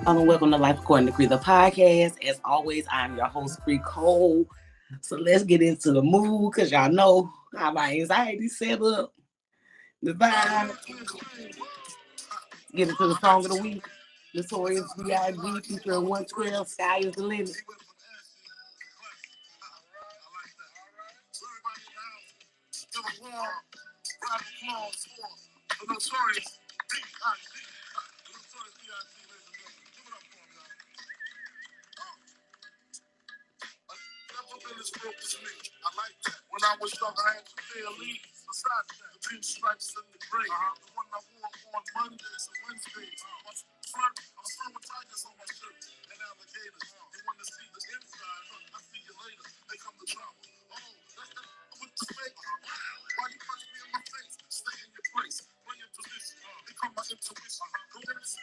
Welcome to Life According to Cree, the podcast. As always, I'm your host, Cree Cole. So let's get into the mood, because y'all know how my anxiety set up, the vibe. Get into the song of the week. Notorious B.I.G. featuring 112, Sky is the Limit. I like that. When I was young, I had to pay a leave. Besides that, the pink stripes in the gray. The one I wore on Mondays and Wednesdays. I'm throwing tigers on my shirt and alligators. You want to see the inside? I see you later. They come to drama. Oh, that's the with the fake. Why you punch me in my face? Stay in your place. Play your position. They come my intuition. Go in this.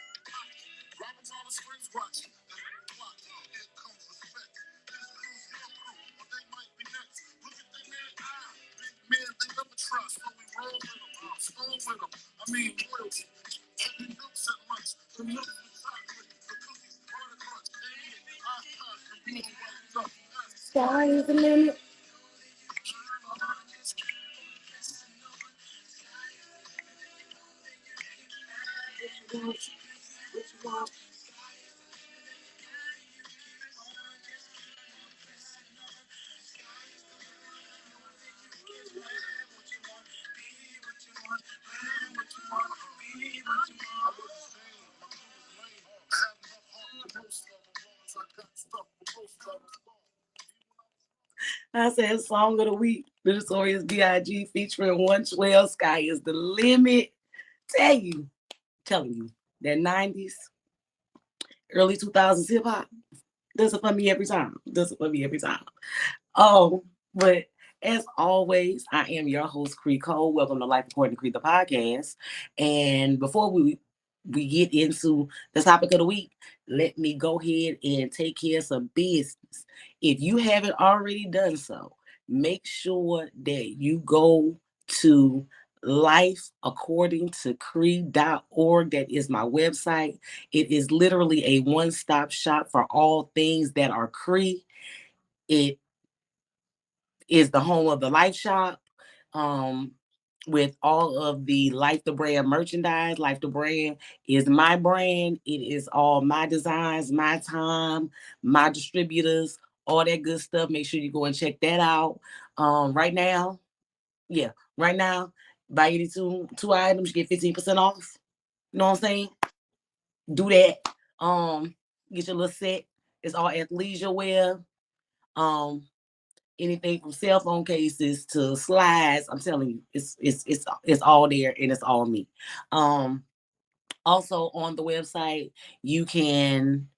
Robin's on the strings watching. Here comes respect. This crew's your crew, or they might be next. Look at their man eye. Big men, they never trust, so we roll with them. Slow with them. I mean, loyalty. Taking milks at lunch. The milk with chocolate. The cookies, butter crunch. I can be enough. Sky is the limit. I said song of the week. The Notorious B.I.G. featuring 112, Sky is the Limit. Telling you, that 90s, early 2000s hip hop, does it for me every time. Oh, but as always, I am your host, Cree Cole. Welcome to Life According to Cree, the podcast. And before we get into the topic of the week, let me go ahead and take care of some business. If you haven't already done so, make sure that you go to lifeaccordingtocree.org. That is my website. It is literally a one-stop shop for all things that are Cree. It is the home of the Life Shop, with all of the Life the Brand merchandise. Life the Brand is my brand. It is all my designs, my time, my distributors, all that good stuff. Make sure you go and check that out. Right now, buy any two items, you get 15% off. You know what I'm saying? Do that. Get your little set. It's all athleisure wear. Anything from cell phone cases to slides. I'm telling you, it's all there, and it's all me. Also on the website, you can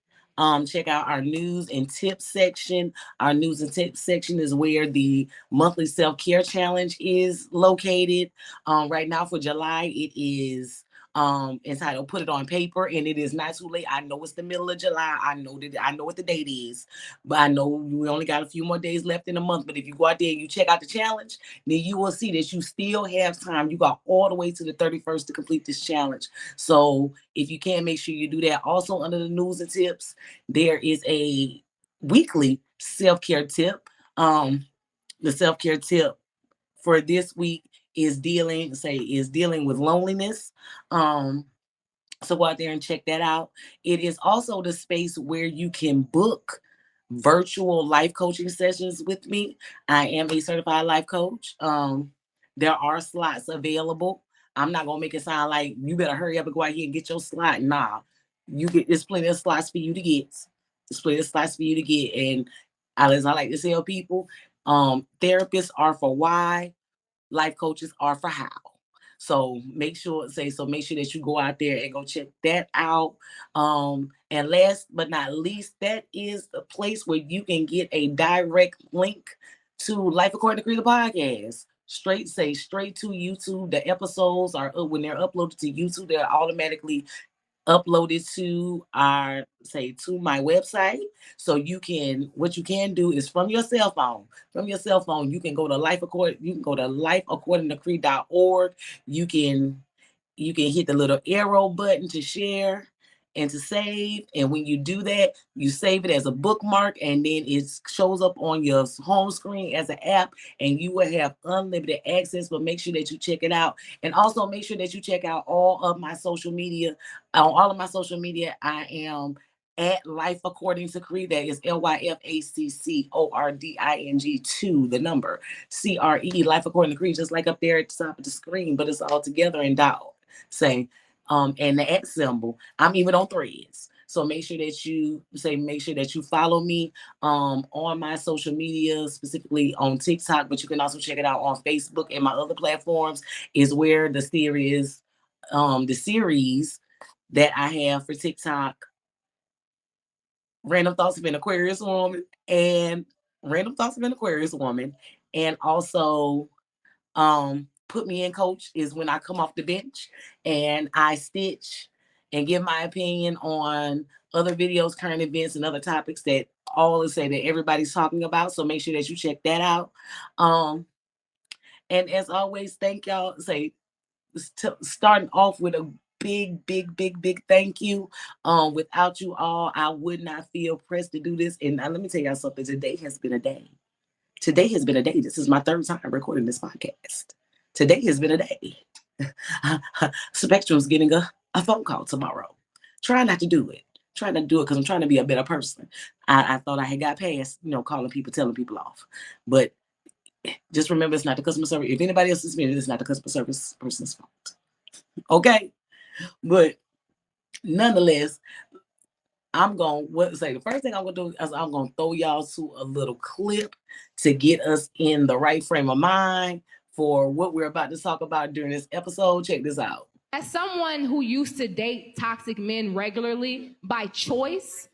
check out our news and tips section. Our news and tips section is where the monthly self-care challenge is located. Right now for July, it is entitled Put It on Paper, and it is not too late. I know it's the middle of July. I know what the date is, but I know we only got a few more days left in the month. But if you go out there and you check out the challenge, then you will see that you still have time. You got all the way to the 31st to complete this challenge. So if you can, make sure you do that. Also under the news and tips, there is a weekly self-care tip. The self-care tip for this week is dealing with loneliness. So go out there and check that out. It is also the space where you can book virtual life coaching sessions with me. I am a certified life coach. There are slots available. I'm not gonna make it sound like you better hurry up and go out here and get your slot. Nah, there's plenty of slots for you to get. And as I like to tell people, therapists are for why, life coaches are for how. So make sure that you go out there and go check that out. And last but not least, that is the place where you can get a direct link to Life According to Cree, the podcast. Straight to YouTube. The episodes are when they're uploaded to YouTube, they're automatically upload it to my website. So what you can do is from your cell phone, you can go to lifeaccordingtocree.org. You can hit the little arrow button to share and to save. And when you do that, you save it as a bookmark, and then it shows up on your home screen as an app, and you will have unlimited access. But make sure that you check it out. And also make sure that you check out all of my social media. On all of my social media, I am at Life According to Cree. That is LYFACCORDING 2, the number CRE, Life According to Cree, just like up there at the top of the screen, but it's all together in dot say and the X symbol. I'm even on Threads. So make sure that you follow me on my social media, specifically on TikTok, but you can also check it out on Facebook and my other platforms is where the series that I have for TikTok, Random Thoughts of an Aquarius Woman, and also Put Me in Coach is when I come off the bench and I stitch and give my opinion on other videos, current events, and other topics that everybody's talking about. So make sure that you check that out. And as always, thank y'all. Starting off with a big thank you. Without you all, I would not feel pressed to do this. And let me tell y'all something. Today has been a day. This is my third time recording this podcast. Today has been a day. Spectrum's getting a phone call tomorrow. Try not to do it because I'm trying to be a better person. I thought I had got past, calling people, telling people off. But just remember, it's not the customer service. If anybody else is mean, it's not the customer service person's fault. Okay? But nonetheless, the first thing I'm gonna do is I'm gonna throw y'all to a little clip to get us in the right frame of mind for what we're about to talk about during this episode. Check this out. As someone who used to date toxic men regularly by choice,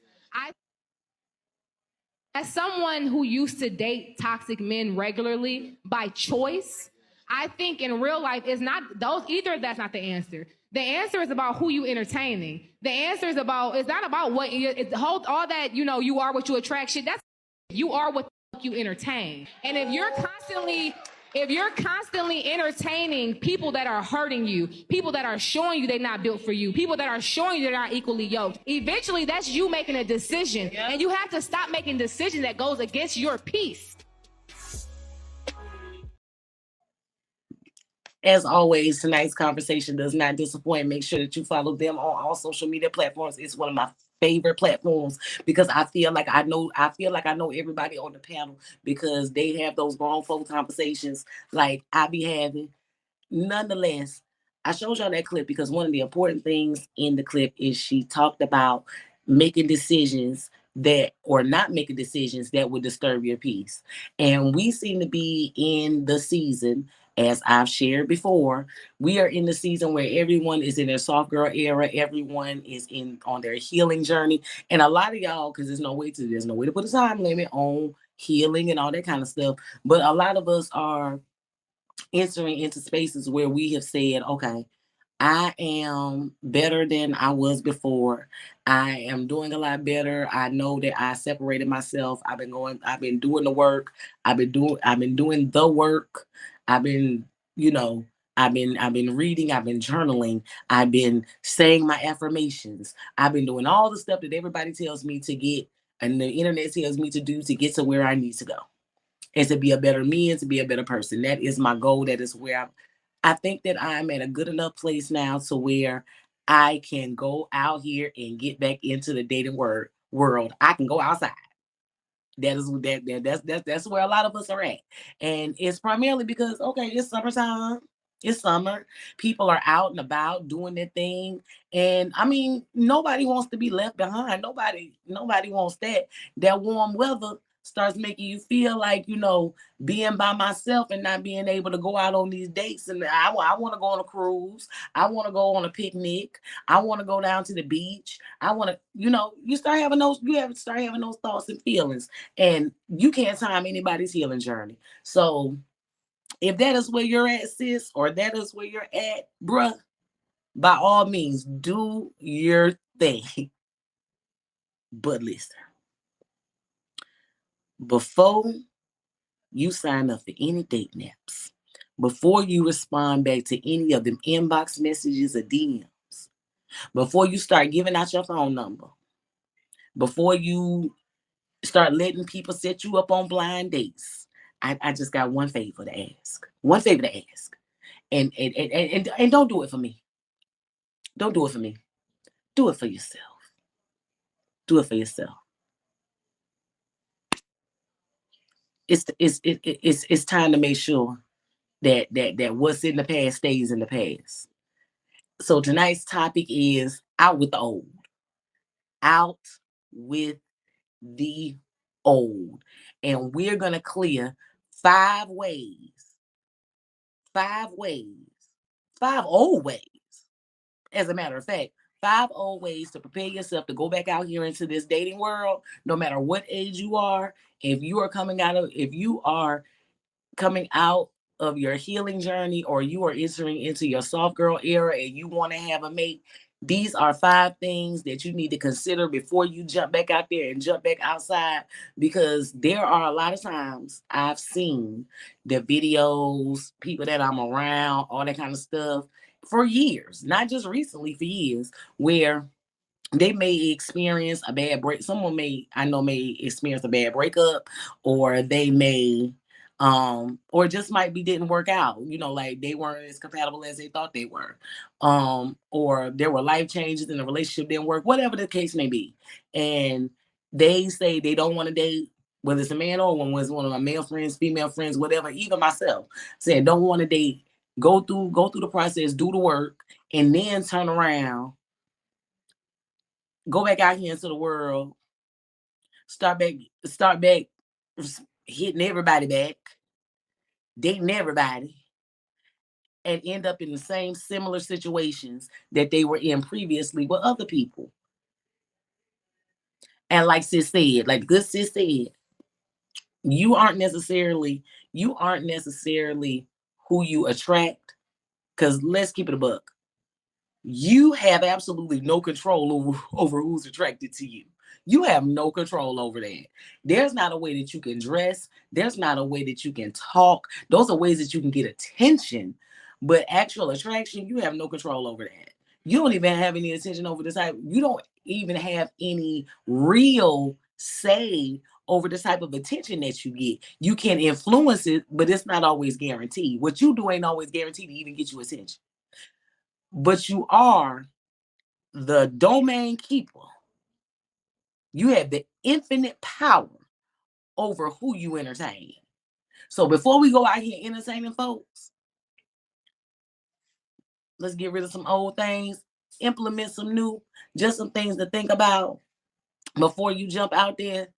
I think in real life it's not those either. That's not the answer. The answer is about who you entertaining. The answer is it's not about what all that you are what you attract shit. That's you are what you entertain. And if you're constantly entertaining people that are hurting you, people that are showing you they're not built for you, people that are showing you they're not equally yoked, eventually that's you making a decision. Yeah. And you have to stop making decisions that goes against your peace. As always, tonight's conversation does not disappoint. Make sure that you follow them on all social media platforms. It's one of my favorite platforms because I feel like I know everybody on the panel because they have those grown folk conversations like I be having. Nonetheless, I showed y'all that clip because one of the important things in the clip is she talked about making decisions that would disturb your peace. And we seem to be in the season, as I've shared before, we are in the season where everyone is in their soft girl era. Everyone is on their healing journey. And a lot of y'all, because there's no way to put a time limit on healing and all that kind of stuff. But a lot of us are entering into spaces where we have said, okay, I am better than I was before. I am doing a lot better. I know that I separated myself. I've been doing the work. I've been doing the work. I've been reading, I've been journaling, I've been saying my affirmations. I've been doing all the stuff that everybody tells me to get and the internet tells me to do to get to where I need to go. And to be a better me and to be a better person. That is my goal. That is where I think that I'm at a good enough place now to where I can go out here and get back into the dating world. I can go outside. That's where a lot of us are at. And it's primarily because, okay, it's summertime. It's summer. People are out and about doing their thing. And I mean, nobody wants to be left behind. Nobody wants that. That warm weather starts making you feel like, being by myself and not being able to go out on these dates. And I want to go on a cruise. I want to go on a picnic. I want to go down to the beach. I want to, you start having those thoughts and feelings. And you can't time anybody's healing journey. So if that is where you're at, sis, or that is where you're at, bruh, By all means, do your thing. But listen, before you sign up for any date naps, before you respond back to any of them inbox messages or DMs, before you start giving out your phone number, before you start letting people set you up on blind dates, I just got one favor to ask. One favor to ask. And don't do it for me. Don't do it for me. Do it for yourself. Do it for yourself. It's time to make sure that what's in the past stays in the past. So tonight's topic is out with the old. Out with the old. And we're gonna clear 5 ways, 5 ways, 5 old ways. As a matter of fact, 5 old ways to prepare yourself to go back out here into this dating world, no matter what age you are. If you are coming out of your healing journey, or you are entering into your soft girl era and you want to have a mate, these are 5 things that you need to consider before you jump back out there and jump back outside. Because there are a lot of times I've seen the videos, people that I'm around, all that kind of stuff for years, not just recently, for years, where they may experience a bad break. Someone may experience a bad breakup, or they may or just might be didn't work out, like they weren't as compatible as they thought they were. Or there were life changes and the relationship didn't work, whatever the case may be. And they say they don't want to date, whether it's a man or one, was one of my male friends, female friends, whatever, even myself, saying don't want to date, go through the process, do the work, and then turn around, go back out here into the world, start back hitting everybody back, dating everybody, and end up in the same similar situations that they were in previously with other people. And like sis said, like the good sis said, you aren't necessarily who you attract. Because let's keep it a buck. You have absolutely no control over who's attracted to you. You have no control over that. There's not a way that you can dress. There's not a way that you can talk. Those are ways that you can get attention. But actual attraction, you have no control over that. You don't even have any attention over this type. You don't even have any real say over the type of attention that you get. You can influence it, but it's not always guaranteed. What you do ain't always guaranteed to even get you attention. But you are the domain keeper. You have the infinite power over who you entertain. So before we go out here entertaining folks, let's get rid of some old things, implement some new, just some things to think about before you jump out there.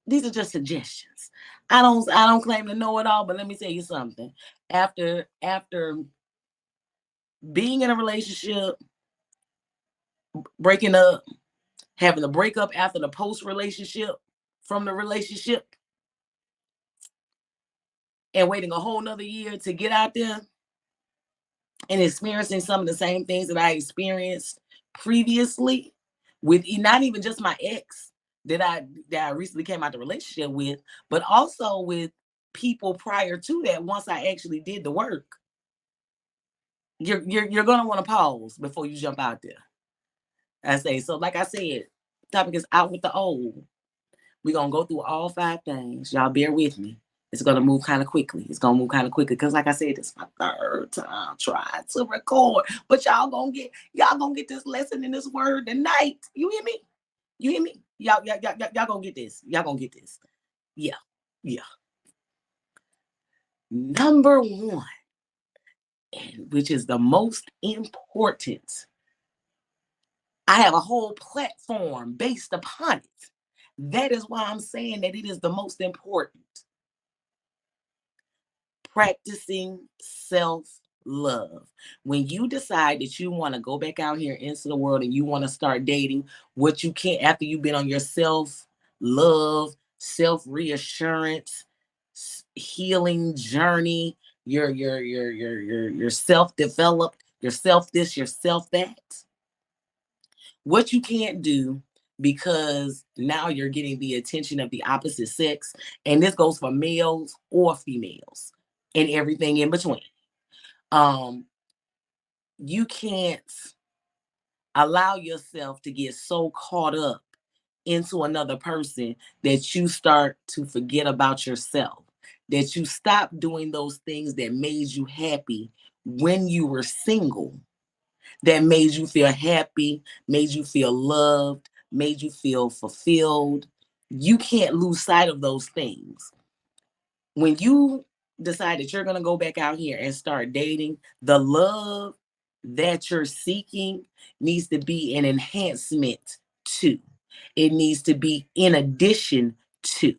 These are just suggestions. I don't claim to know it all, but let me tell you something. After being in a relationship, breaking up, having a breakup after the post relationship from the relationship, and waiting a whole nother year to get out there and experiencing some of the same things that I experienced previously with not even just my ex that I recently came out the relationship with, but also with people prior to that. Once I actually did the work, you're gonna want to pause before you jump out there. I say so. Like I said, topic is out with the old. We're gonna go through all 5 things. Y'all bear with me. It's gonna move kind of quickly. Because like I said, it's my 3rd time trying to record. But y'all gonna get this lesson in this word tonight. You hear me? You hear me? Y'all gonna get this. Y'all gonna get this. Yeah. Number 1, and which is the most important. I have a whole platform based upon it. That is why I'm saying that it is the most important. Practicing self-love. When you decide that you want to go back out here into the world and you want to start dating, what you can't, after you've been on your self-love, self-reassurance, healing journey, you're self-developed, yourself this, yourself that. What you can't do, because now you're getting the attention of the opposite sex, and this goes for males or females and everything in between. Um, you can't allow yourself to get so caught up into another person that you start to forget about yourself, that you stop doing those things that made you happy when you were single, that made you feel happy, made you feel loved, made you feel fulfilled. You can't lose sight of those things. When you decide that you're going to go back out here and start dating, the love that you're seeking needs to be an enhancement to. It needs to be in addition to.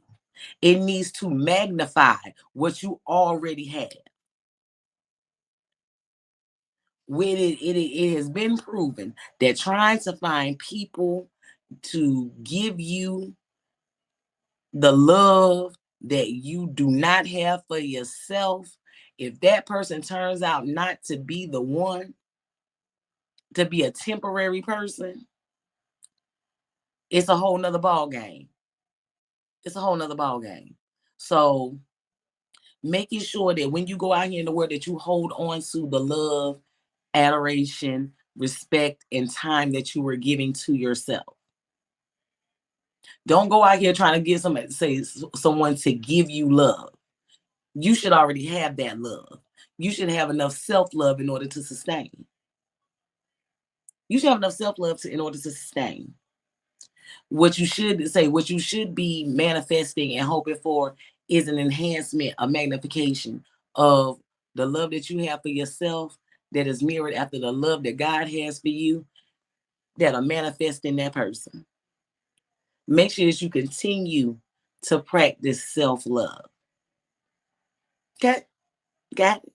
It needs to magnify what you already have. With it has been proven that trying to find people to give you the love that you do not have for yourself, if that person turns out not to be the one, to be a temporary person, it's a whole nother ball game. It's a whole nother ball game. So making sure that when you go out here in the world that you hold on to the love, adoration, respect, and time that you were giving to yourself. Don't go out here trying to get someone to give you love. You should already have that love. You should have enough self-love in order to sustain. You should have enough self-love in order to sustain. What you should be manifesting and hoping for is an enhancement, a magnification of the love that you have for yourself that is mirrored after the love that God has for you, that are manifest in that person. Make sure that you continue to practice self-love. Okay? Got it?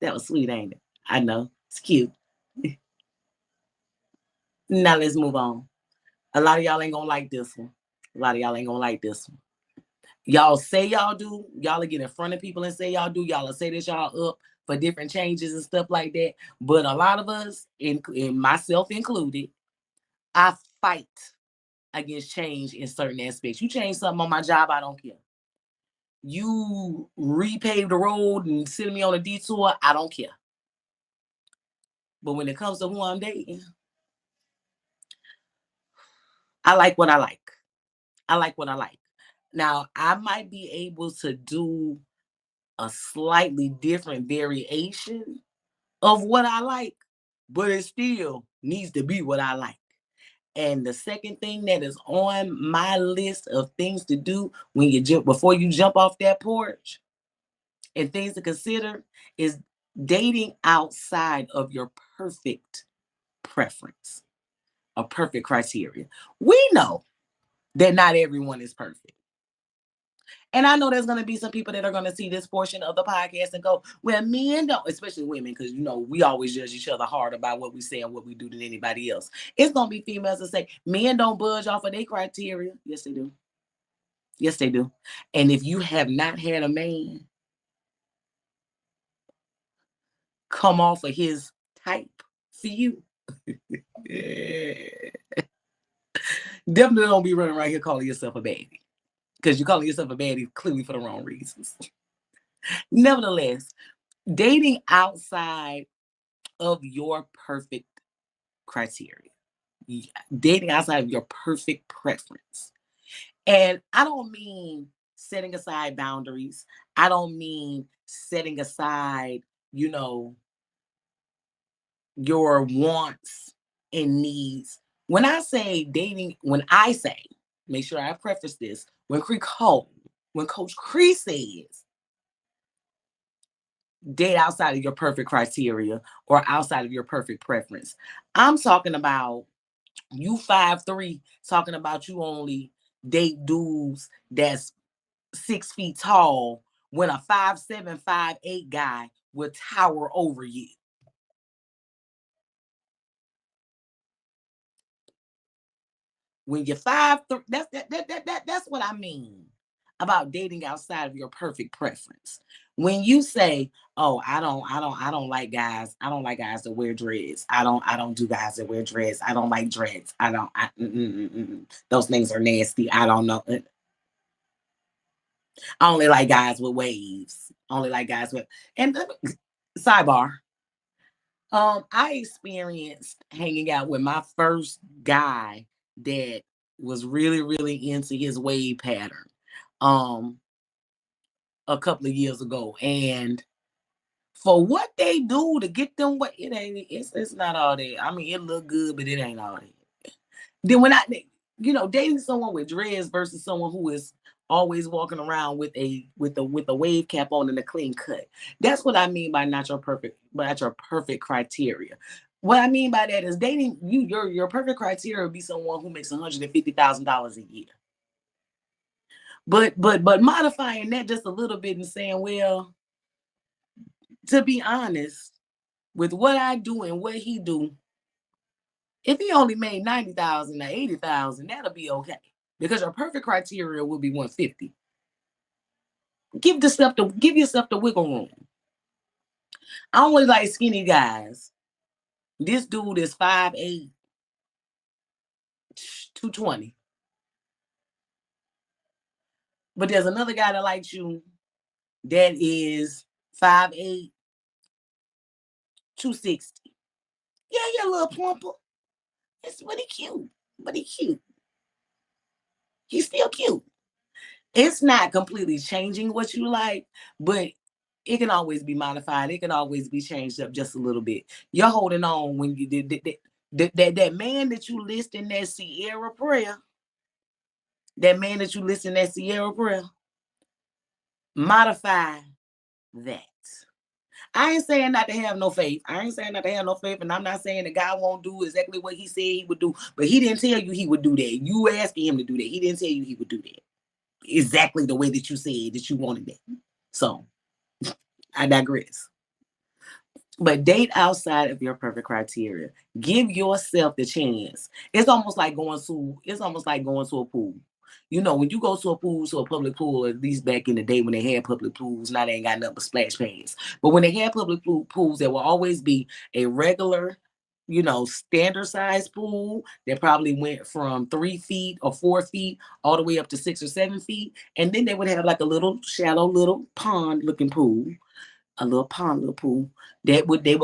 That was sweet, ain't it? I know. It's cute. Now let's move on. A lot of y'all ain't gonna like this one. A lot of y'all ain't gonna like this one. Y'all say y'all do. Y'all will get in front of people and say y'all do. Y'all will say that y'all up for different changes and stuff like that. But a lot of us, and myself included, I fight against change in certain aspects. You change something on my job, I don't care. You repave the road and send me on a detour, I don't care. But when it comes to who I'm dating, I like what I like. I like what I like. Now, I might be able to do a slightly different variation of what I like, but it still needs to be what I like. And the second thing that is on my list of things to do when you before you jump off that porch and things to consider is dating outside of your perfect preference, a perfect criteria. We know that not everyone is perfect. And I know there's going to be some people that are going to see this portion of the podcast and go, well, men don't, especially women, because, we always judge each other hard about what we say and what we do to anybody else. It's going to be females that say, men don't budge off of their criteria. Yes, they do. Yes, they do. And if you have not had a man come off of his type for you, definitely don't be running around here calling yourself a baby. Because you're calling yourself a baddie clearly for the wrong reasons. Nevertheless, dating outside of your perfect criteria, dating outside of your perfect preference. And I don't mean setting aside boundaries. I don't mean setting aside, your wants and needs. When I say dating, make sure I preface this, when Coach Cree says date outside of your perfect criteria or outside of your perfect preference, I'm talking about you 5'3", talking about you only date dudes that's 6 feet tall when a 5'7", 5'8" guy will tower over you. When you're 5'3", that's what I mean. about dating outside of your perfect preference. When you say, "Oh, I don't like guys. I don't like guys that wear dreads. I don't do guys that wear dreads. I don't like dreads. I don't. Those things are nasty. I don't know. I only like guys with waves. I only like guys with." And sidebar. I experienced hanging out with my first guy that was really, really into his wave pattern. Um, a couple of years ago, and for what they do to get them, what it ain't, it's not all that. I mean, it look good, but it ain't all that. Then when dating someone with dreads versus someone who is always walking around with a wave cap on and a clean cut. That's what I mean by not your perfect criteria. What I mean by that is dating you, your perfect criteria would be someone who makes $150,000 a year. But modifying that just a little bit and saying, well, to be honest, with what I do and what he do, if he only made 90,000 or 80,000, that'll be okay. Because your perfect criteria will be 150. Give yourself the wiggle room. I only like skinny guys. This dude is 5'8", 220. But there's another guy that likes you that is 5'8", 260. Yeah, a little plumper. But he cute. He's still cute. It's not completely changing what you like, but it can always be modified. It can always be changed up just a little bit. You're holding on when you did that man that you list in that Sierra prayer. That man that you list in that Sierra prayer. Modify that. I ain't saying not to have no faith. And I'm not saying the guy won't do exactly what he said he would do. But he didn't tell you he would do that. You asking him to do that. He didn't tell you he would do that exactly the way that you said that you wanted it. So I digress. But date outside of your perfect criteria. Give yourself the chance. It's almost like going to a pool. You know, when you go to a public pool, at least back in the day when they had public pools, now they ain't got nothing but splash pads. But when they had public pools, there will always be a regular, standard size pool that probably went from 3 feet or 4 feet all the way up to 6 or 7 feet. And then they would have like a little shallow little pond looking pool, little pool that they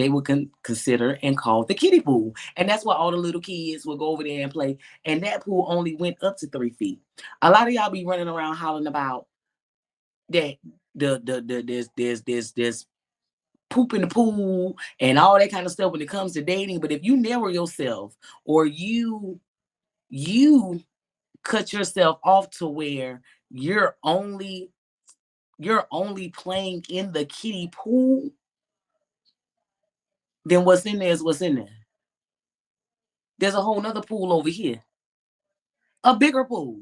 would consider and call the kiddie pool. And that's why all the little kids would go over there and play. And that pool only went up to 3 feet. A lot of y'all be running around hollering about that there's poop in the pool and all that kind of stuff when it comes to dating. But if you narrow yourself or you cut yourself off to where you're only playing in the kiddie pool, then what's in there is what's in there. There's a whole nother pool over here. A bigger pool.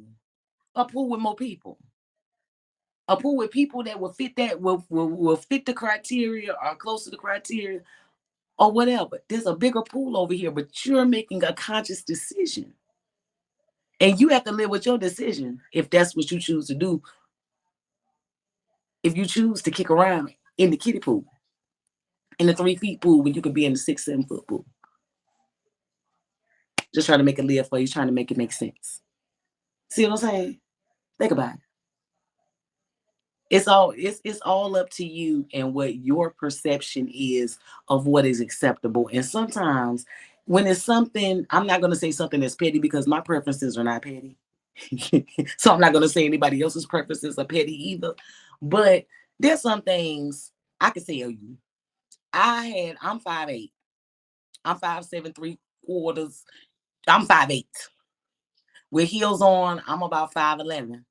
A pool with more people. A pool with people that will fit will fit the criteria or close to the criteria or whatever. There's a bigger pool over here, but you're making a conscious decision. And you have to live with your decision if that's what you choose to do. If you choose to kick around in the kiddie pool, in the 3 feet pool, when you could be in the 6, 7 foot pool. Just trying to make it live for you, trying to make it make sense. See what I'm saying? Think about it. It's all up to you and what your perception is of what is acceptable. And sometimes when it's something, I'm not going to say something that's petty because my preferences are not petty. So I'm not going to say anybody else's preferences are petty either. But there's some things I can tell you. I'm 5'8". I'm 5'7", 3/4. I'm 5'8". With heels on, I'm about 5'11".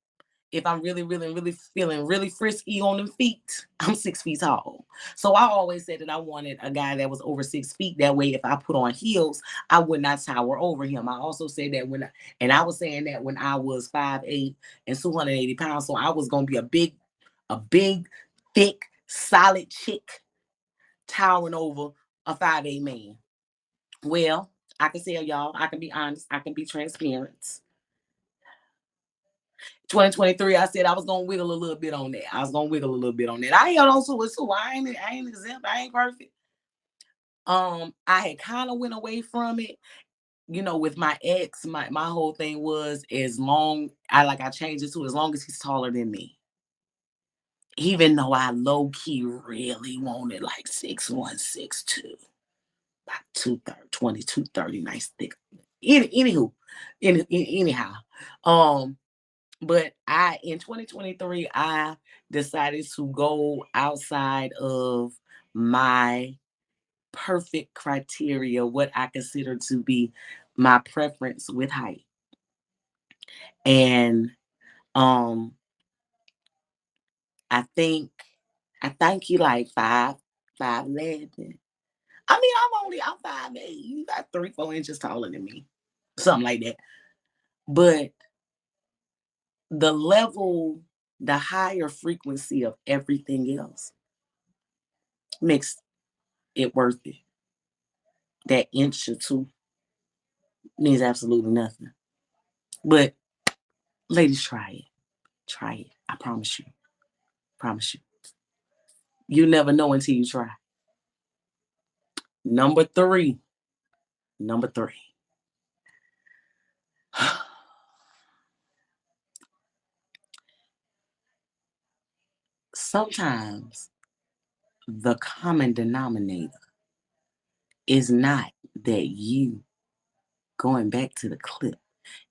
If I'm really, really, really feeling really frisky on them feet, I'm 6 feet tall. So I always said that I wanted a guy that was over 6 feet. That way, if I put on heels, I would not tower over him. I also said that I was saying that when I was 5'8" and 280 pounds. So I was going to be a big, thick, solid chick towering over a 5'8" man. Well, I can tell y'all, I can be honest, I can be transparent. 2023, I said I was gonna wiggle a little bit on that. I was gonna wiggle a little bit on that. I held on to it too. I ain't exempt. I ain't perfect. I had kind of went away from it. With my ex, my whole thing was I changed it to as long as he's taller than me. Even though I low key really wanted like 6'1", 6'2", about 230, 230, nice thick. Anyhow, but in 2023, I decided to go outside of my perfect criteria, what I consider to be my preference with height. And I think he like 5'11". I mean, I'm 5'8". You got 3-4 inches taller than me. Something like that. But the higher frequency of everything else makes it worth it. That inch or two means absolutely nothing. But ladies, try it. Try it. I promise you. Promise you. You never know until you try. Number three. Sometimes the common denominator is not that you, going back to the clip,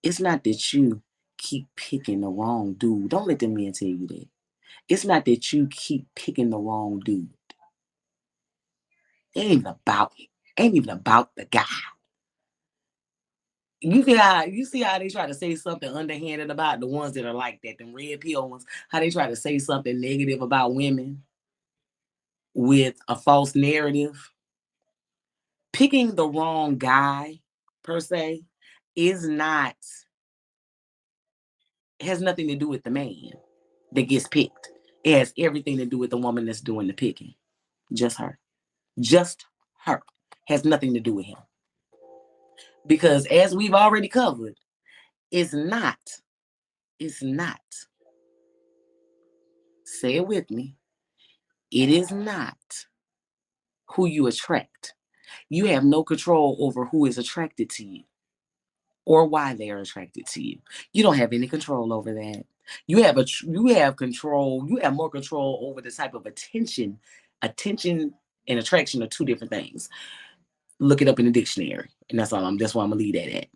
it's not that you keep picking the wrong dude. Don't let them men tell you that. It's not that you keep picking the wrong dude. It ain't even about the guy. You see how they try to say something underhanded about the ones that are like that, them red pill ones, how they try to say something negative about women with a false narrative. Picking the wrong guy, per se, has nothing to do with the man that gets picked. It has everything to do with the woman that's doing the picking. Just her. Just her. Has nothing to do with him. Because as we've already covered, it's not, say it with me, it is not who you attract. You have no control over who is attracted to you or why they are attracted to you. You don't have any control over that. You have control. You have more control over the type of attention. Attention and attraction are two different things. Look it up in the dictionary, and that's why I'm gonna leave that at.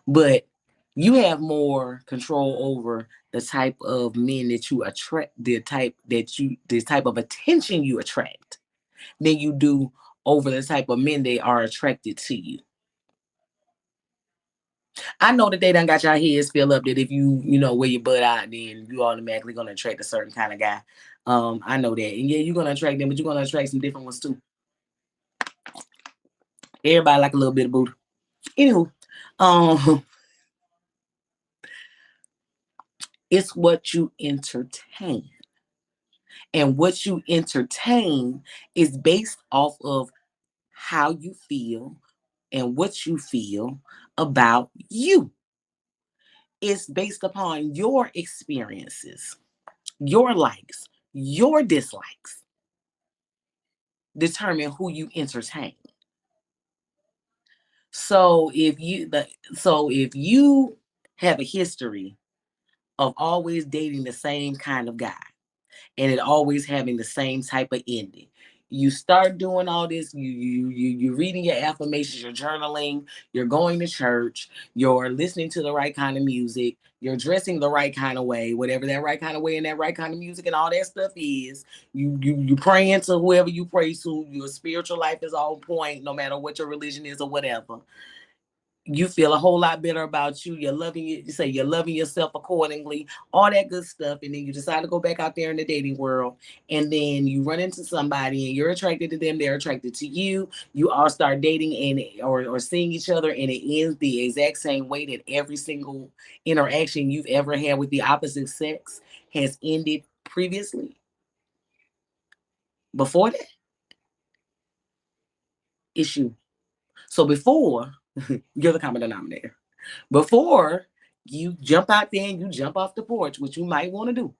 But you have more control over the type of men that you attract, the type of attention you attract, than you do over the type of men they are attracted to you. I know that they done got your heads filled up that if you wear your butt out, then you automatically gonna attract a certain kind of guy. I know that, and yeah, you're gonna attract them, but you're gonna attract some different ones too. Everybody like a little bit of booty. Anywho, it's what you entertain. And what you entertain is based off of how you feel and what you feel about you. It's based upon your experiences, your likes, your dislikes. Determine who you entertain. So if you have a history of always dating the same kind of guy, and it always having the same type of ending. You start doing all this, you're reading your affirmations, you're journaling, you're going to church, you're listening to the right kind of music, you're dressing the right kind of way, whatever that right kind of way and that right kind of music and all that stuff is. You praying to whoever you pray to, your spiritual life is on point, no matter what your religion is or whatever. You feel a whole lot better about you. You're loving yourself accordingly, all that good stuff. And then you decide to go back out there in the dating world. And then you run into somebody and you're attracted to them. They're attracted to you. You all start dating or seeing each other. And it ends the exact same way that every single interaction you've ever had with the opposite sex has ended previously. Before that, it's you. So before, you're the common denominator. Before, you jump out there and you jump off the porch, what you might want to do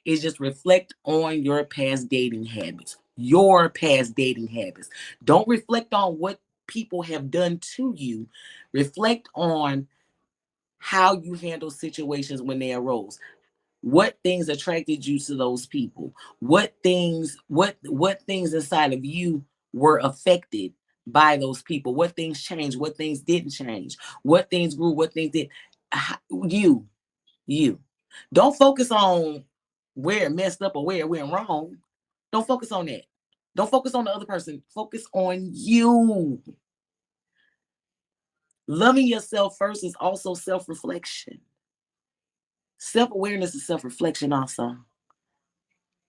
is just reflect on your past dating habits. Your past dating habits. Don't reflect on what people have done to you. Reflect on how you handle situations when they arose. What things attracted you to those people? What things inside of you were affected by those people? What things changed? What things didn't change? What things grew? What things did? You, you. Don't focus on where it messed up or where it went wrong. Don't focus on that. Don't focus on the other person. Focus on you. Loving yourself first is also self-reflection. Self-awareness is self-reflection also.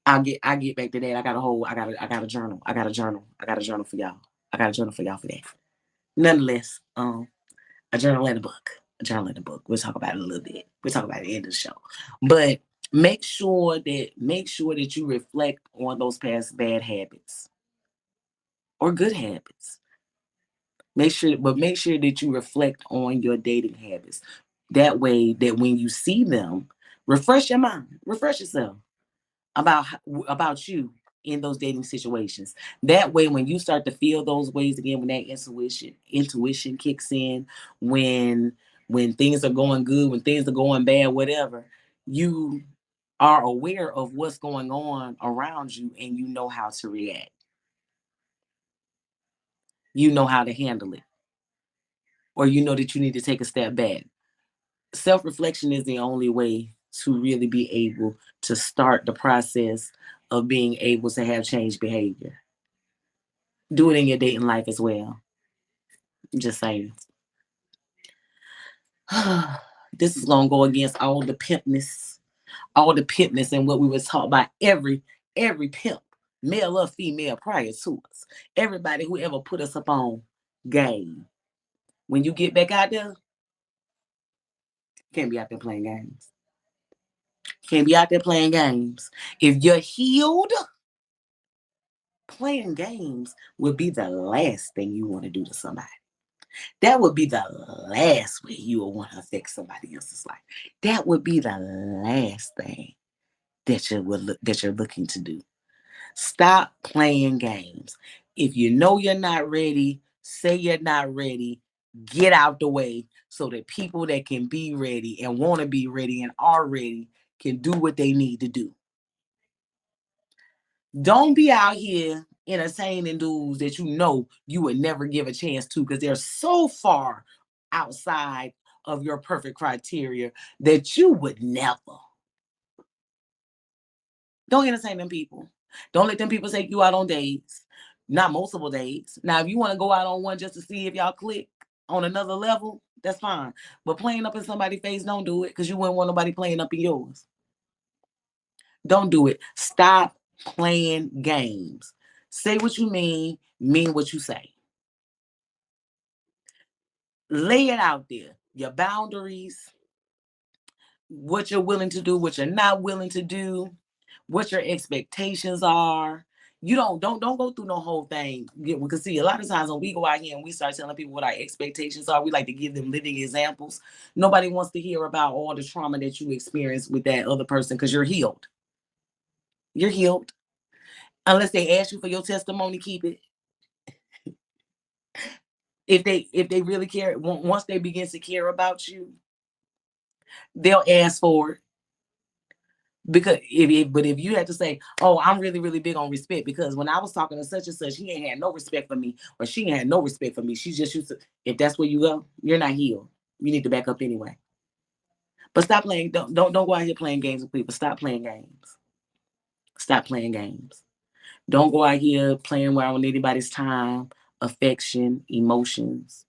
I get back to that. I got a journal. I got a journal. I got a journal for y'all. I got a journal for y'all for that. Nonetheless, a journal and a book. A journal and a book. We'll talk about it a little bit. We'll talk about it at the end of the show. But make sure that you reflect on those past bad habits or good habits. Make sure that you reflect on your dating habits. That way that when you see them, refresh your mind, refresh yourself about you in those dating situations. That way, when you start to feel those ways again, when that intuition kicks in, when things are going good, when things are going bad, whatever, you are aware of what's going on around you and you know how to react. You know how to handle it, or you know that you need to take a step back. Self-reflection is the only way to really be able to start the process of being able to have changed behavior. Do it in your dating life as well. Just saying. This is gonna go against all the pimpness and what we were taught by every pimp, male or female, prior to us. Everybody who ever put us up on game. When you get back out there, can't be out there playing games. Can't be out there playing games. If you're healed, playing games would be the last thing you want to do to somebody. That would be the last way you would want to affect somebody else's life. That would be the last thing that you're looking to do. Stop playing games. If you know you're not ready, say you're not ready, get out the way so that people that can be ready and want to be ready and are ready can do what they need to do. Don't be out here entertaining dudes that you know you would never give a chance to because they're so far outside of your perfect criteria that you would never. Don't entertain them people. Don't let them people take you out on dates, not multiple dates. Now, if you want to go out on one just to see if y'all click on another level, that's fine. But playing up in somebody's face, don't do it because you wouldn't want nobody playing up in yours. Don't do it. Stop playing games. Say what you mean what you say. Lay it out there. Your boundaries, what you're willing to do, what you're not willing to do, what your expectations are. You don't go through no whole thing. Because see, a lot of times when we go out here and we start telling people what our expectations are, we like to give them living examples. Nobody wants to hear about all the trauma that you experienced with that other person because you're healed. You're healed. Unless they ask you for your testimony, keep it. If they really care, once they begin to care about you, they'll ask for it. Because if you had to say, oh, I'm really, really big on respect, because when I was talking to such and such, he ain't had no respect for me, or she ain't had no respect for me. She's just used to, if that's where you go, you're not healed. You need to back up anyway. But stop playing, don't go out here playing games with people. Stop playing games. Stop playing games. Don't go out here playing around with anybody's time, affection, emotions.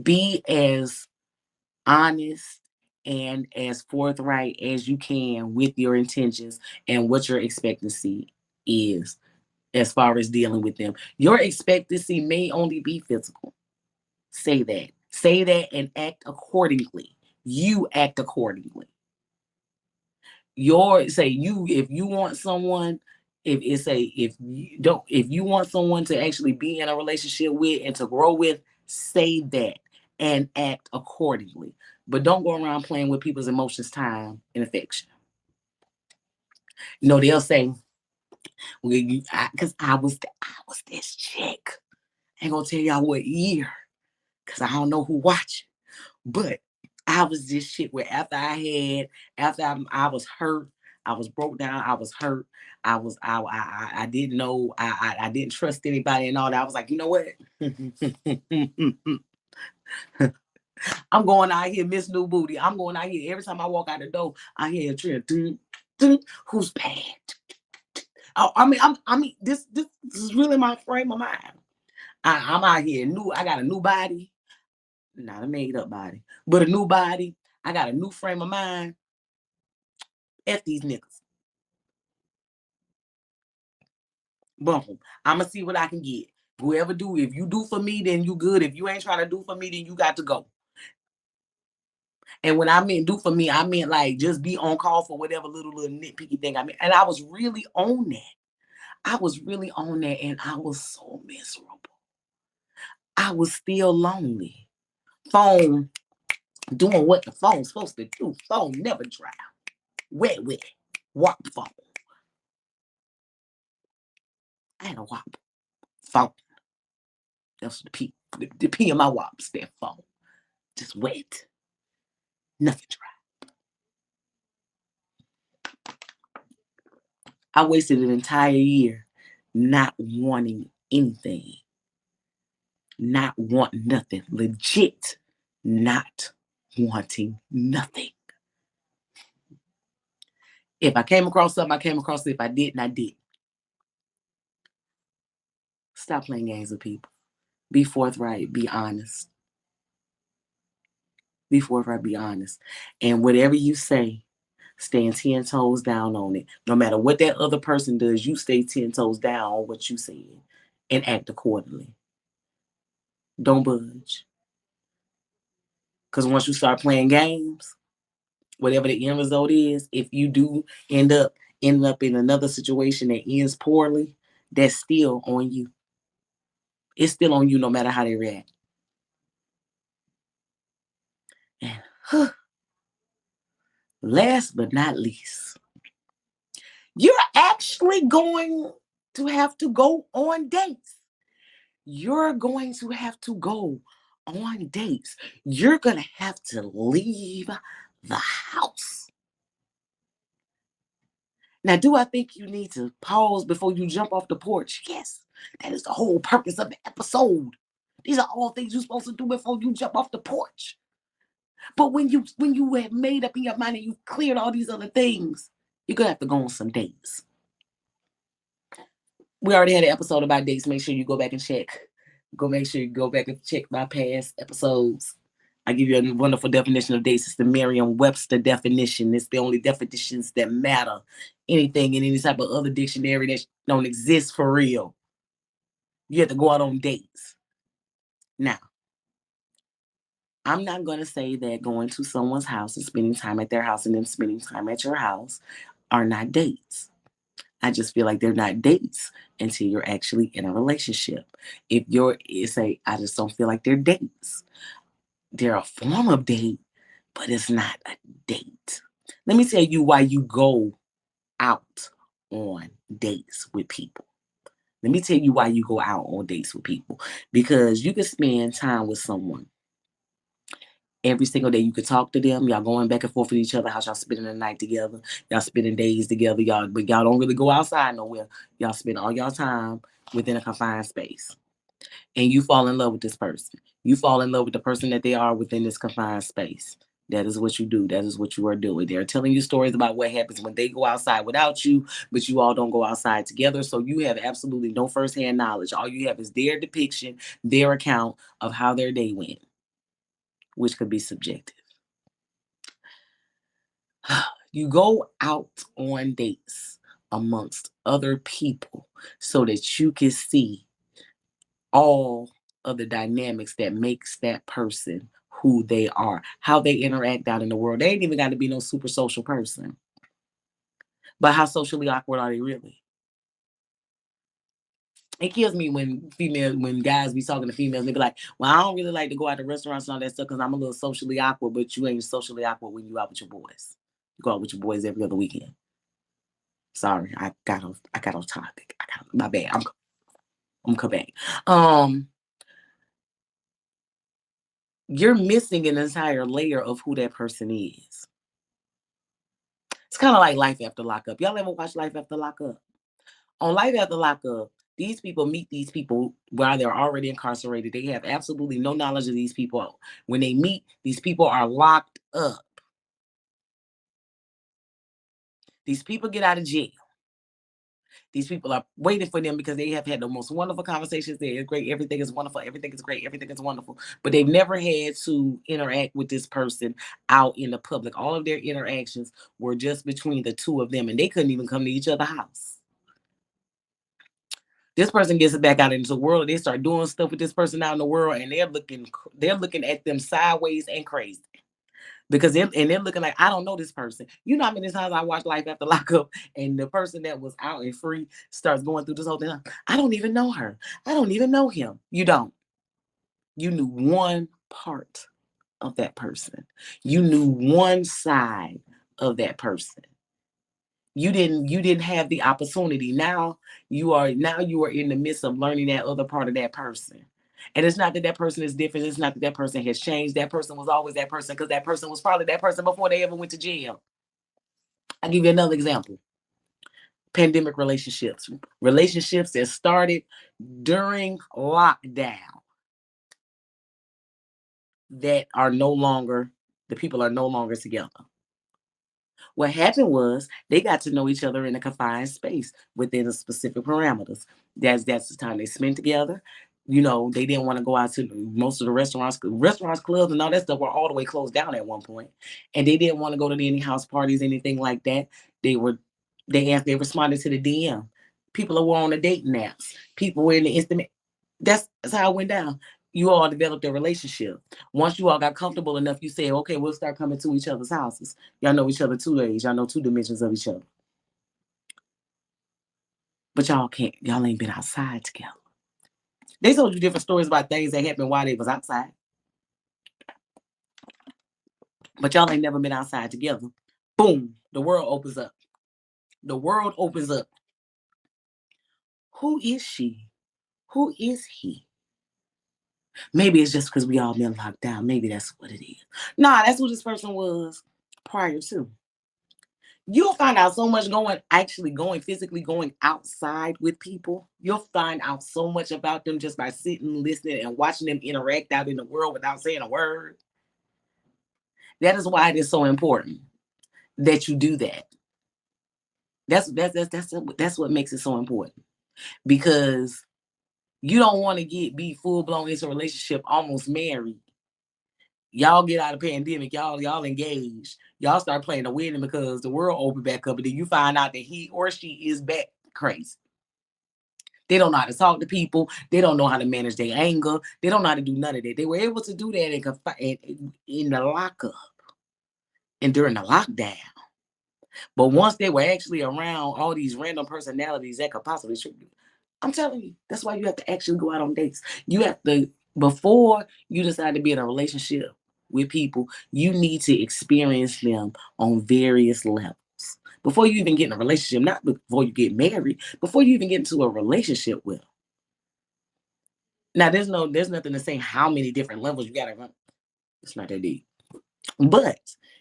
Be as honest and as forthright as you can with your intentions and what your expectancy is as far as dealing with them. Your expectancy may only be physical. Say that. Say that and act accordingly. You act accordingly. If you want someone, if you want someone to actually be in a relationship with and to grow with, say that. and act accordingly. But don't go around playing with people's emotions, time, and affection. They'll say, well, because I was this chick. I ain't gonna tell y'all what year, because I don't know who watching. But I was this shit where after I was hurt, I was broke down, I was hurt, I didn't know, I didn't trust anybody and all that. I was like, you know what? I'm going out here, Miss New Booty. I'm going out here. Every time I walk out the door, I hear a trend. Who's bad? This is really my frame of mind. I'm out here new. I got a new body, not a made up body, but a new body. I got a new frame of mind. F these niggas. Boom. I'ma see what I can get. Whoever do, if you do for me, then you good. If you ain't trying to do for me, then you got to go. And when I meant do for me, I meant like just be on call for whatever little nitpicky thing I mean. And I was really on that. And I was so miserable. I was still lonely. Phone doing what the phone's supposed to do. Phone never dry. Wet. Wop phone. I had a wop phone. That's the P in my wops, that phone. Just wet. Nothing dry. I wasted an entire year not wanting anything. Not wanting nothing. Legit not wanting nothing. If I came across something, I came across it. If I didn't, I did. Stop playing games with people. Be forthright. Be honest. Be forthright. Be honest. And whatever you say, stand 10 toes down on it. No matter what that other person does, you stay 10 toes down on what you said and act accordingly. Don't budge. Because once you start playing games, whatever the end result is, if you do end up in another situation that ends poorly, that's still on you. It's still on you no matter how they react. And last but not least, you're actually going to have to go on dates. You're going to have to go on dates. You're going to have to leave the house. Now, do I think you need to pause before you jump off the porch? Yes, that is the whole purpose of the episode. These are all things you're supposed to do before you jump off the porch. But when you have made up in your mind and you've cleared all these other things, you're going to have to go on some dates. We already had an episode about dates. Make sure you go back and check. Make sure you go back and check my past episodes. I give you a wonderful definition of dates. It's the Merriam-Webster definition. It's the only definitions that matter. Anything in any type of other dictionary that don't exist for real. You have to go out on dates. Now, I'm not going to say that going to someone's house and spending time at their house and then spending time at your house are not dates. I just feel like they're not dates until you're actually in a relationship. I just don't feel like they're dates. They're a form of date, but it's not a date. Let me tell you why you go out on dates with people. Let me tell you why you go out on dates with people. Because you can spend time with someone every single day. You could talk to them. Y'all going back and forth with each other. How y'all spending the night together. Y'all spending days together. But y'all don't really go outside nowhere. Y'all spend all y'all time within a confined space. And you fall in love with this person. You fall in love with the person that they are within this confined space. That is what you do. That is what you are doing. They're telling you stories about what happens when they go outside without you, but you all don't go outside together. So you have absolutely no firsthand knowledge. All you have is their depiction, their account of how their day went, which could be subjective. You go out on dates amongst other people so that you can see all of the dynamics that makes that person who they are, how they interact out in the world. They ain't even got to be no super social person. But how socially awkward are they really? It kills me when guys be talking to females, they be like, well, I don't really like to go out to restaurants and all that stuff because I'm a little socially awkward, but you ain't socially awkward when you out with your boys. You go out with your boys every other weekend. Sorry, I got off topic. My bad. I'm come back. You're missing an entire layer of who that person is. It's kind of like Life After Lockup. Y'all ever watch Life After Lockup? On Life After Lockup, these people meet these people while they're already incarcerated. They have absolutely no knowledge of these people. When they meet, these people are locked up. These people get out of jail. These people are waiting for them because they have had the most wonderful conversations. They're great. Everything is wonderful. Everything is great. Everything is wonderful. But they've never had to interact with this person out in the public. All of their interactions were just between the two of them, and they couldn't even come to each other's house. This person gets back out into the world. They start doing stuff with this person out in the world, and they're looking at them sideways and crazy. Because they're looking like, I don't know this person. You know how many times I watched Life After Lockup and the person that was out and free starts going through this whole thing. I don't even know her. I don't even know him. You don't. You knew one part of that person. You knew one side of that person. You didn't have the opportunity. Now you are in the midst of learning that other part of that person. And it's not that that person is different. It's not that that person has changed. That person was always that person because that person was probably that person before they ever went to jail. I'll give you another example. Pandemic relationships. Relationships that started during lockdown that are no longer, the people are no longer together. What happened was they got to know each other in a confined space within a specific parameters. That's the time they spent together. You know, they didn't want to go out to most of the restaurants, clubs, and all that stuff were all the way closed down at one point. And they didn't want to go to any house parties, anything like that. They responded to the DM. People were on the dating apps. People were in the instant. That's how it went down. You all developed a relationship. Once you all got comfortable enough, you said, okay, we'll start coming to each other's houses. Y'all know each other 2 days. Y'all know 2 dimensions of each other. But y'all ain't been outside together. They told you different stories about things that happened while they was outside. But y'all ain't never been outside together. Boom, the world opens up. The world opens up. Who is she? Who is he? Maybe it's just because we all been locked down. Maybe that's what it is. Nah, that's who this person was prior to. You'll find out so much physically going outside with people. You'll find out so much about them just by sitting, listening, and watching them interact out in the world without saying a word. That is why it is so important that you do that. That's what makes it so important, because you don't want to be full blown into a relationship, almost married. Y'all get out of pandemic, y'all engaged. Y'all start playing the wedding because the world opened back up, and then you find out that he or she is back crazy. They don't know how to talk to people. They don't know how to manage their anger. They don't know how to do none of that. They were able to do that in the lockup and during the lockdown. But once they were actually around all these random personalities that could possibly trick you, I'm telling you, that's why you have to actually go out on dates. You have to, before you decide to be in a relationship with people, you need to experience them on various levels. Before you even get in a relationship, not before you get married, before you even get into a relationship with them. Now, there's nothing to say how many different levels you gotta run. It's not that deep. But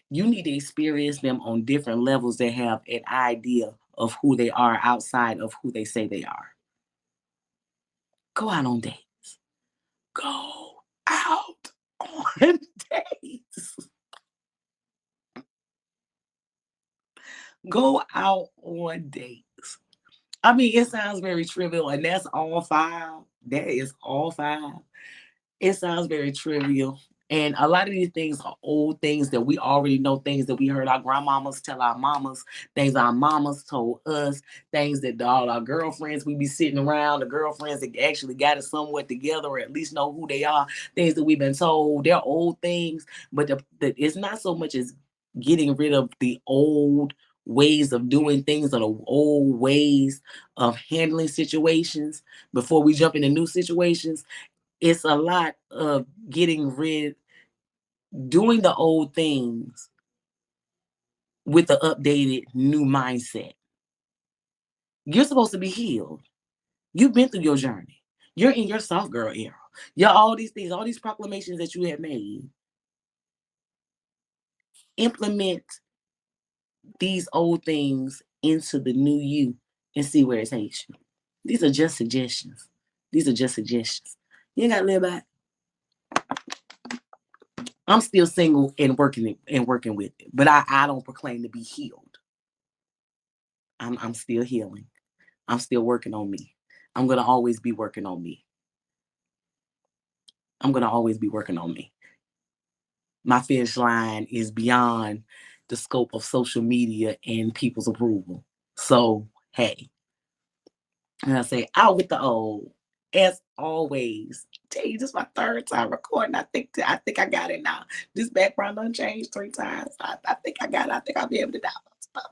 you need to experience them on different levels that have an idea of who they are outside of who they say they are. Go out on dates. Go out on dates. Go out on dates. I mean, it sounds very trivial, and that's all 5. That is all 5. It sounds very trivial. And a lot of these things are old things that we already know, things that we heard our grandmamas tell our mamas, things our mamas told us, things that all our girlfriends, we be sitting around, the girlfriends that actually got it somewhat together or at least know who they are, things that we've been told. They're old things, but it's not so much as getting rid of the old ways of doing things or the old ways of handling situations before we jump into new situations. It's a lot of doing the old things with the updated new mindset. You're supposed to be healed. You've been through your journey. You're in your soft girl era. You're all these things, all these proclamations that you have made. Implement these old things into the new you and see where it takes you. These are just suggestions. These are just suggestions. You ain't gotta live by it. I'm still single and working with it, but I don't proclaim to be healed. I'm still healing. I'm still working on me. I'm gonna always be working on me. I'm gonna always be working on me. My finish line is beyond the scope of social media and people's approval. So hey, and I say out with the old. As always, tell you this is my third time recording. I think I got it now. This background done changed 3 times. I think I got it. I think I'll be able to download stuff.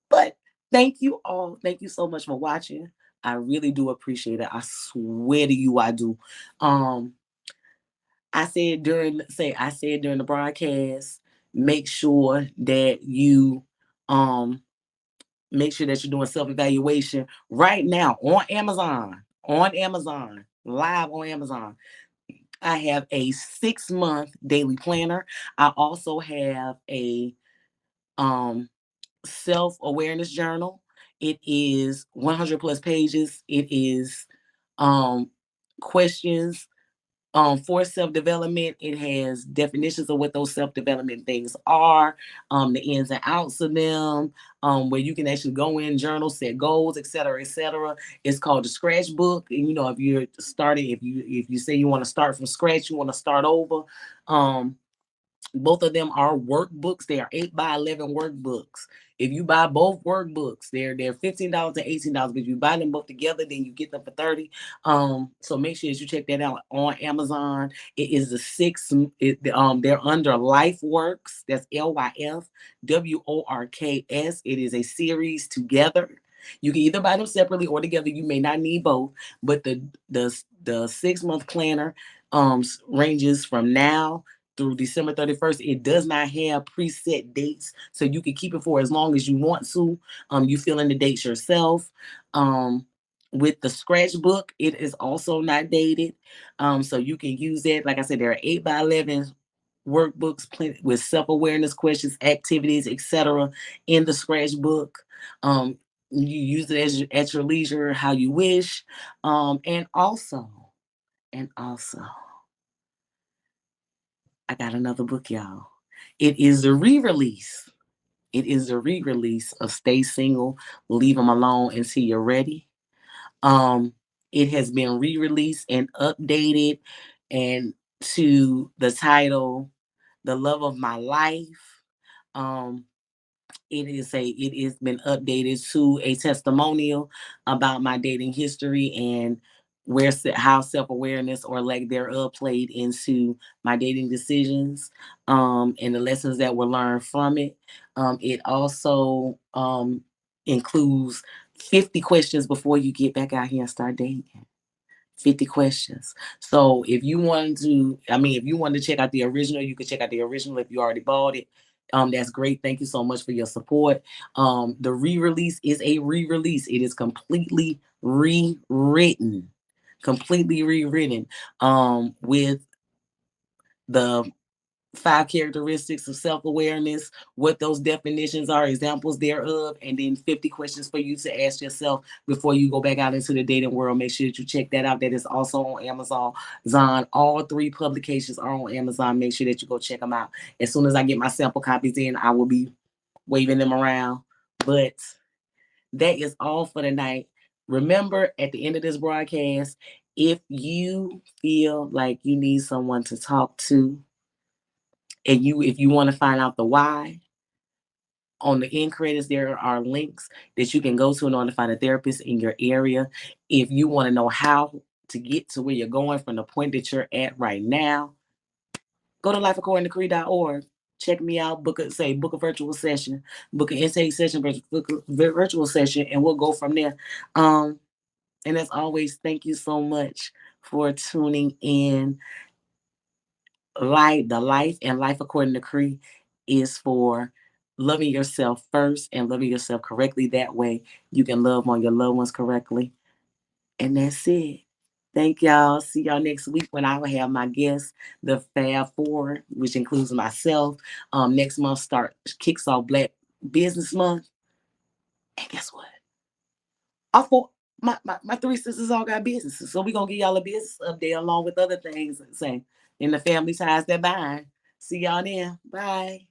But thank you all. Thank you so much for watching. I really do appreciate it. I swear to you, I do. I said during the broadcast, make sure that you make sure that you're doing self-evaluation right now on Amazon, live on Amazon. I have a 6-month daily planner. I also have a self-awareness journal. It is 100 plus pages. It is questions for self-development. It has definitions of what those self-development things are, the ins and outs of them, where you can actually go in, journal, set goals, etc., etc. It's called the Scratch Book. And if you're starting, if you say you want to start from scratch, you want to start over, both of them are workbooks. They are 8x11 workbooks. If you buy both workbooks, they're $15 and $18. But if you buy them both together, then you get them for $30. So make sure that you check that out on Amazon. It is the 6. They're under LifeWorks. That's LYFWORKS. It is a series together. You can either buy them separately or together. You may not need both. But the 6-month planner ranges from now through December 31st. It does not have preset dates, so you can keep it for as long as you want to. You fill in the dates yourself. With the Scratch Book, it is also not dated, so you can use that. Like I said, there are 8x11 workbooks with self-awareness questions, activities, etc. in the Scratch Book. You use it at your leisure, how you wish, and also. I got another book, y'all. It is the re-release. It is the re-release of Stay Single, Leave Them Alone Until You're Ready. It has been re-released and updated and to the title, The Love of My Life. It has been updated to a testimonial about my dating history and how self-awareness or lack thereof played into my dating decisions, and the lessons that were learned from it. It also includes 50 questions before you get back out here and start dating. 50 questions. So if you want to check out the original, you can check out the original if you already bought it. That's great. Thank you so much for your support. The re-release is a re-release. It is completely rewritten, with the 5 characteristics of self-awareness, what those definitions are, examples thereof, and then 50 questions for you to ask yourself before you go back out into the dating world. Make sure that you check that out. That is also on Amazon. All 3 publications are on Amazon. Make sure that you go check them out. As soon as I get my sample copies in, I will be waving them around. But that is all for tonight. Remember, at the end of this broadcast, if you feel like you need someone to talk to, and if you want to find out the why, on the end credits, there are links that you can go to in order to find a therapist in your area. If you want to know how to get to where you're going from the point that you're at right now, go to lifeaccordingtocree.org. check me out, book a virtual session, book an intake session, book a virtual session, and we'll go from there. And as always, thank you so much for tuning in. The life and life according to Cree is for loving yourself first and loving yourself correctly. That way you can love on your loved ones correctly. And that's it. Thank y'all. See y'all next week when I will have my guests, the Fab Four, which includes myself. Next month kicks off Black Business Month. And guess what? All four, my three sisters all got businesses. So we're gonna give y'all a business update along with other things, say in the family ties that bind. See y'all then. Bye.